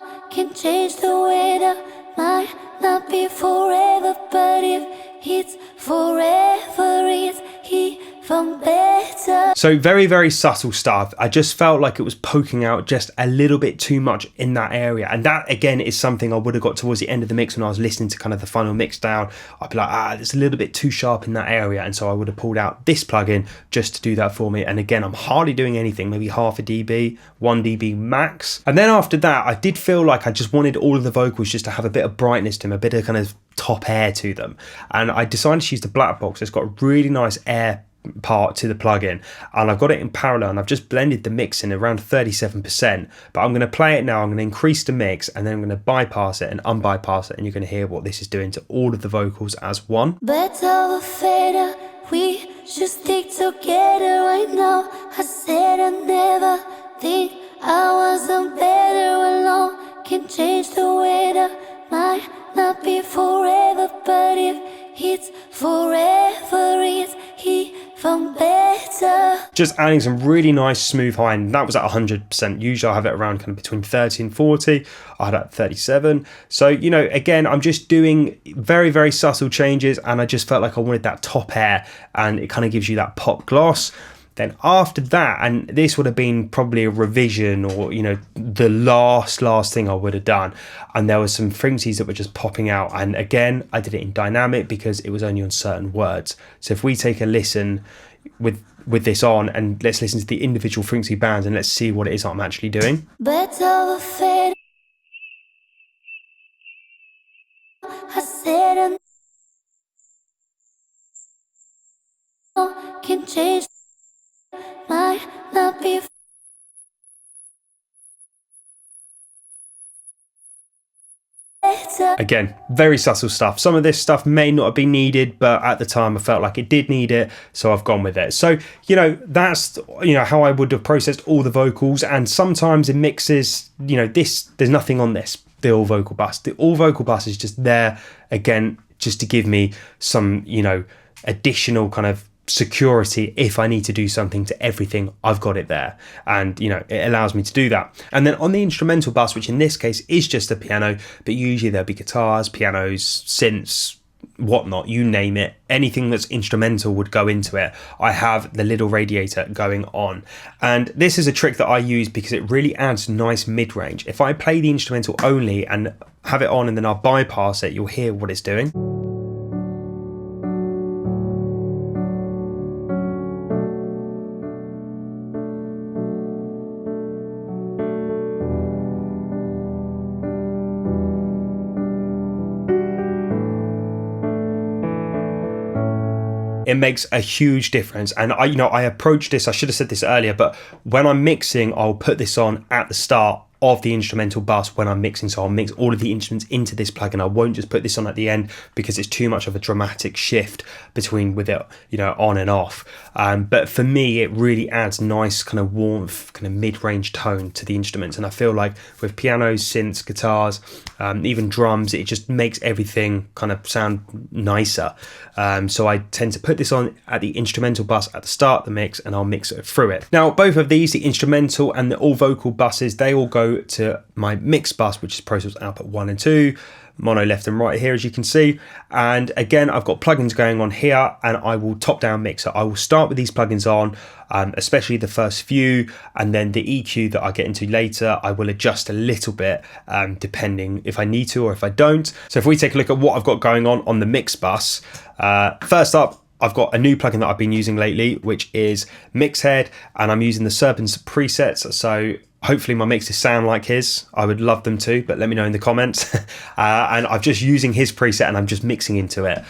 B: together right now. Can change the weather, might not be forever, but if it's forever, it's even better.
A: So very, very subtle stuff. I just felt like it was poking out just a little bit too much in that area. And that, again, is something I would have got towards the end of the mix when I was listening to kind of the final mix down. I'd be like, it's a little bit too sharp in that area. And so I would have pulled out this plugin just to do that for me. And again, I'm hardly doing anything, maybe half a dB, 1 dB max. And then after that, I did feel like I just wanted all of the vocals just to have a bit of brightness to them, a bit of kind of top air to them. And I decided to use the black box. It's got a really nice air part to the plugin, and I've got it in parallel, and I've just blended the mix in around 37%, but I'm going to play it now. I'm going to increase the mix, and then I'm going to bypass it and unbypass it, and you're going to hear what this is doing to all of the vocals as one.
B: Better or fader, we should stick together right now. I said I never think I wasn't better alone. Can change the weather, might not be forever, but if it's forever, it's even better.
A: Just adding some really nice smooth high, and that was at 100%. Usually I have it around kind of between 30 and 40. I had it at 37. So, again, I'm just doing very, very subtle changes, and I just felt like I wanted that top air, and it kind of gives you that pop gloss. Then after that, and this would have been probably a revision or, the last thing I would have done. And there was some frequencies that were just popping out. And again, I did it in dynamic because it was only on certain words. So if we take a listen with this on, and let's listen to the individual frequency bands and let's see what it is I'm actually doing.
B: Better or fader, I said I can change, might not be better.
A: Again, very subtle stuff. Some of this stuff may not have been needed, but at the time I felt like it did need it, so I've gone with it. So, that's how I would have processed all the vocals. And sometimes in mixes, there's nothing on this, the all vocal bus. The all vocal bus is just there, again, just to give me some, additional kind of security. If I need to do something to everything, I've got it there, and it allows me to do that. And then on the instrumental bus, which in this case is just a piano, but usually there'll be guitars, pianos, synths, whatnot, you name it, anything that's instrumental would go into it. I have the little radiator going on, and this is a trick that I use because it really adds nice mid-range. If I play the instrumental only and have it on and then I'll bypass it, you'll hear what it's doing. It makes a huge difference. And I approach this, I should have said this earlier, but when I'm mixing, I'll put this on at the start of the instrumental bus when I'm mixing. So I'll mix all of the instruments into this plugin. I won't just put this on at the end because it's too much of a dramatic shift between with it, you know, on and off. But for me, it really adds nice kind of warmth, kind of mid-range tone to the instruments. And I feel like with pianos, synths, guitars, even drums, it just makes everything kind of sound nicer. So I tend to put this on at the instrumental bus at the start of the mix, and I'll mix it through it. Now, both of these, the instrumental and the all vocal buses, they all go to my mix bus, which is Pro Tools output 1 and 2. Mono left and right here, as you can see. And again, I've got plugins going on here, and I will top down mix. So I will start with these plugins on, especially the first few, and then the EQ that I get into later, I will adjust a little bit depending if I need to or if I don't. So if we take a look at what I've got going on the mix bus, first up, I've got a new plugin that I've been using lately, which is Mixhead, and I'm using the Serpent's presets. So hopefully my mixes sound like his. I would love them to, but let me know in the comments. And I'm just using his preset and I'm just mixing into it.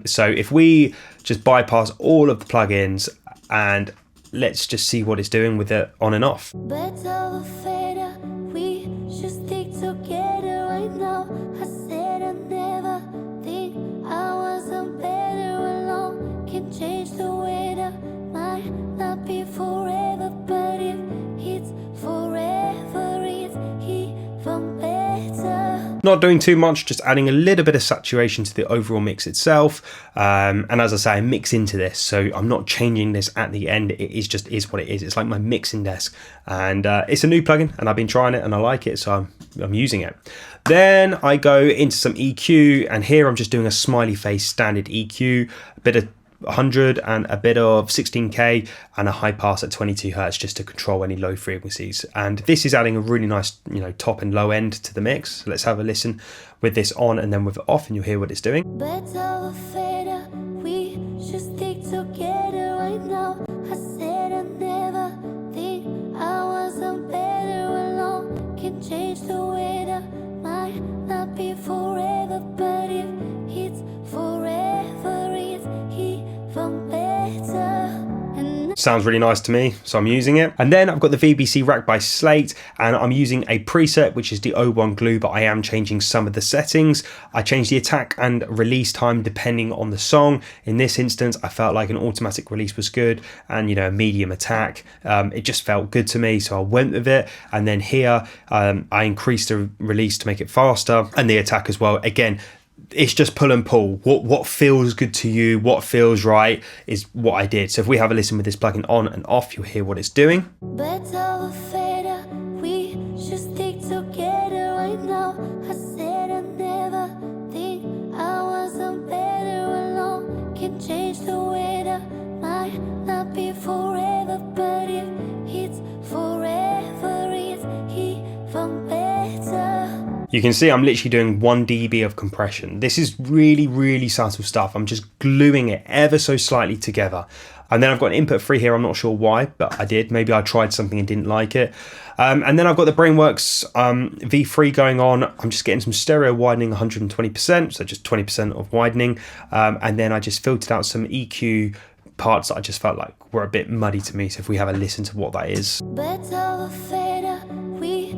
A: So if we just bypass all of the plugins and let's just see what it's doing with it on and off.
B: Better fader, we should stick together right now. I said I never think I wasn't better alone. Can change the weather, might not be forever, but if it's forever, it's even better.
A: Not doing too much, just adding a little bit of saturation to the overall mix itself. And as I say, I mix into this, so I'm not changing this at the end. It is what it is. It's like my mixing desk, and it's a new plugin, and I've been trying it, and I like it, so I'm using it. Then I go into some EQ, and here I'm just doing a smiley face standard EQ, a bit of 100 and a bit of 16k and a high pass at 22 hertz just to control any low frequencies. And this is adding a really nice, you know, top and low end to the mix. So let's have a listen with this on and then with it off, and you'll hear what it's doing.
B: Better fader, we should stick together right now. I said I never think I wasn't better alone. Can change the weather, might not be forever, but if it's forever, it's even better.
A: Sounds really nice to me, so I'm using it. And then I've got the VBC Rack by Slate, and I'm using a preset, which is the O1 glue, but I am changing some of the settings. I changed the attack and release time depending on the song. In this instance, I felt like an automatic release was good, and, you know, a medium attack. It just felt good to me, so I went with it. And then here, I increased the release to make it faster, and the attack as well. Again, it's just pull and pull. What feels good to you, what feels right is what I did. So if we have a listen with this plugin on and off, you'll hear what it's doing.
B: Better fader, we should stick together right now. I said I never think I wasn't better alone. Can change the weather, might not be forever, but if it's forever, it's even better.
A: You can see I'm literally doing 1 dB of compression. This is really, really subtle stuff. I'm just gluing it ever so slightly together. And then I've got an input 3 here. I'm not sure why, but I did. Maybe I tried something and didn't like it. And then I've got the Brainworks V3 going on. I'm just getting some stereo widening 120%, so just 20% of widening. And then I just filtered out some EQ parts that I just felt like were a bit muddy to me. So if we have a listen to what that is.
B: Better fader, we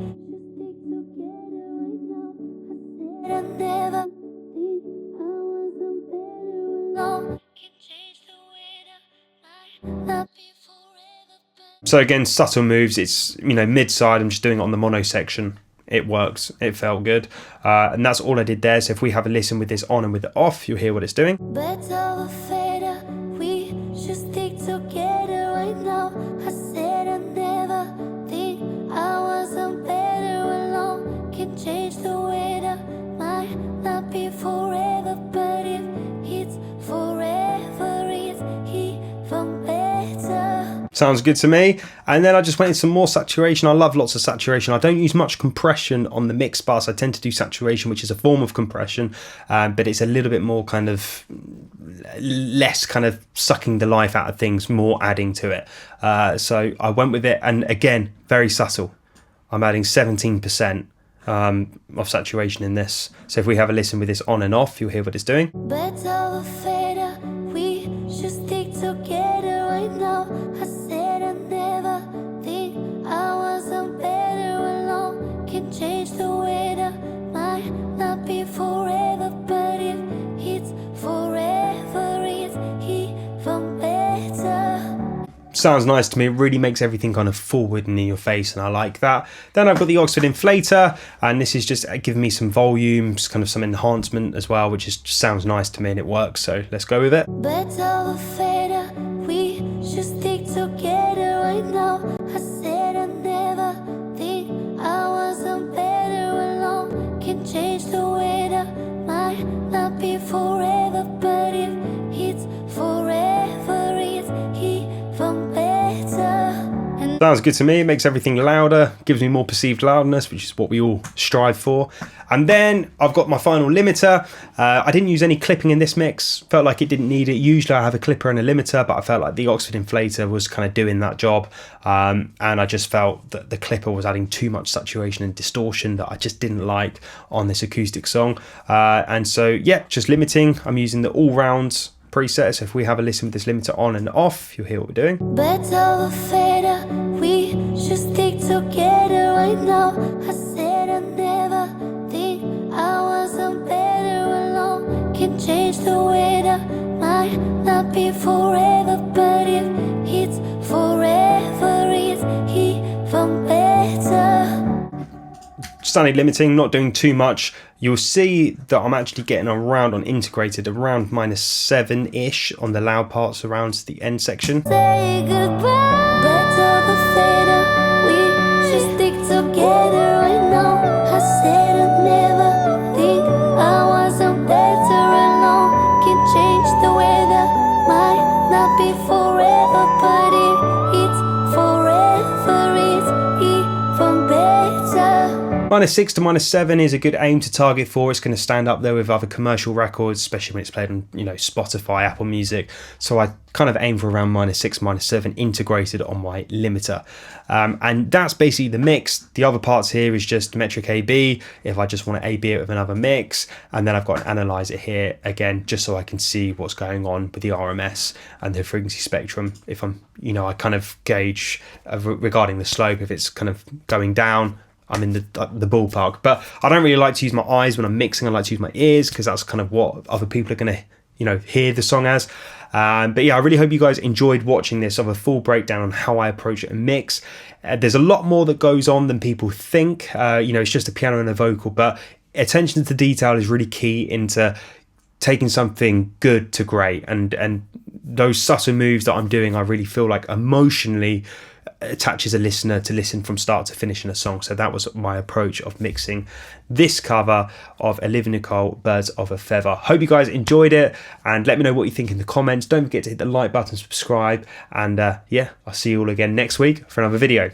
B: I never think I wasn't better alone. Can change the weather, might not be forever, but
A: So again, subtle moves. It's, you know, mid-side. I'm just doing it on the mono section. It works. It felt good. And that's all I did there. So if we have a listen with this on and with it off, you'll hear what it's doing.
B: better fader, we should stick together right now. I said I never think I wasn't better alone. Can change the weather, might not be forever, but if it's forever, it's even better.
A: Sounds good to me. And then I just went in some more saturation. I love lots of saturation. I don't use much compression on the mix bus. I tend to do saturation, which is a form of compression, but it's a little bit more kind of less kind of sucking the life out of things, more adding to it. So I went with it, and again, very subtle. I'm adding 17% of saturation in this. So if we have a listen with this on and off, you'll hear what it's doing.
B: Better fader, we should stick together right now. I said I never think I wasn't better alone.
A: Sounds nice to me. It really makes everything kind of forward and in your face, and I like that. Then I've got the Oxford Inflator, and this is just giving me some volume, kind of some enhancement as well, which just sounds nice to me and it works, so let's go with it.
B: Birds of a feather, we should stick together right now. I said I never think I wasn't better alone. Can change the weather, might not be forever, but if it's forever, it's even better.
A: Sounds good to me. It makes everything louder, gives me more perceived loudness, which is what we all strive for. And then I've got my final limiter. I didn't use any clipping in this mix. Felt like it didn't need it. Usually I have a clipper and a limiter, but I felt like the Oxford Inflator was kind of doing that job. And I just felt that the clipper was adding too much saturation and distortion that I just didn't like on this acoustic song. And so, yeah, just limiting. I'm using the all-round preset, so if we have a listen with this limiter on and off, you'll hear what we're doing.
B: Birds of a feather, we should stick together right now. I said I never think I wasn't better alone. Can change the weather, might not be forever, but if it's forever, it's even better.
A: Standard limiting, not doing too much. You'll see that I'm actually getting around on integrated around -7-ish on the loud parts around the end section.
B: Say goodbye. Birds of a feather, we should stick together right now. I said I never think I wasn't better alone. Can change the weather, might not be forever, but if it's forever, it's even better.
A: -6 to -7 is a good aim to target for. It's going to stand up there with other commercial records, especially when it's played on, Spotify, Apple Music. So I kind of aim for around -6, -7 integrated on my limiter. And that's basically the mix. The other parts here is just metric AB, if I just want to AB it with another mix. And then I've got an analyzer here, again, just so I can see what's going on with the RMS and the frequency spectrum. If I'm, I kind of gauge regarding the slope, if it's kind of going down, I'm in the ballpark. But I don't really like to use my eyes when I'm mixing. I like to use my ears because that's kind of what other people are going to, hear the song as. But yeah, I really hope you guys enjoyed watching this of a full breakdown on how I approach a mix. There's a lot more that goes on than people think. It's just a piano and a vocal, but attention to detail is really key into taking something good to great. And those subtle moves that I'm doing, I really feel like emotionally attaches a listener to listen from start to finish in a song. So that was my approach of mixing this cover of Olivia Nicole, Birds of a Feather. Hope you guys enjoyed it, and let me know what you think in the comments. Don't forget to hit the like button, subscribe, and I'll see you all again next week for another video.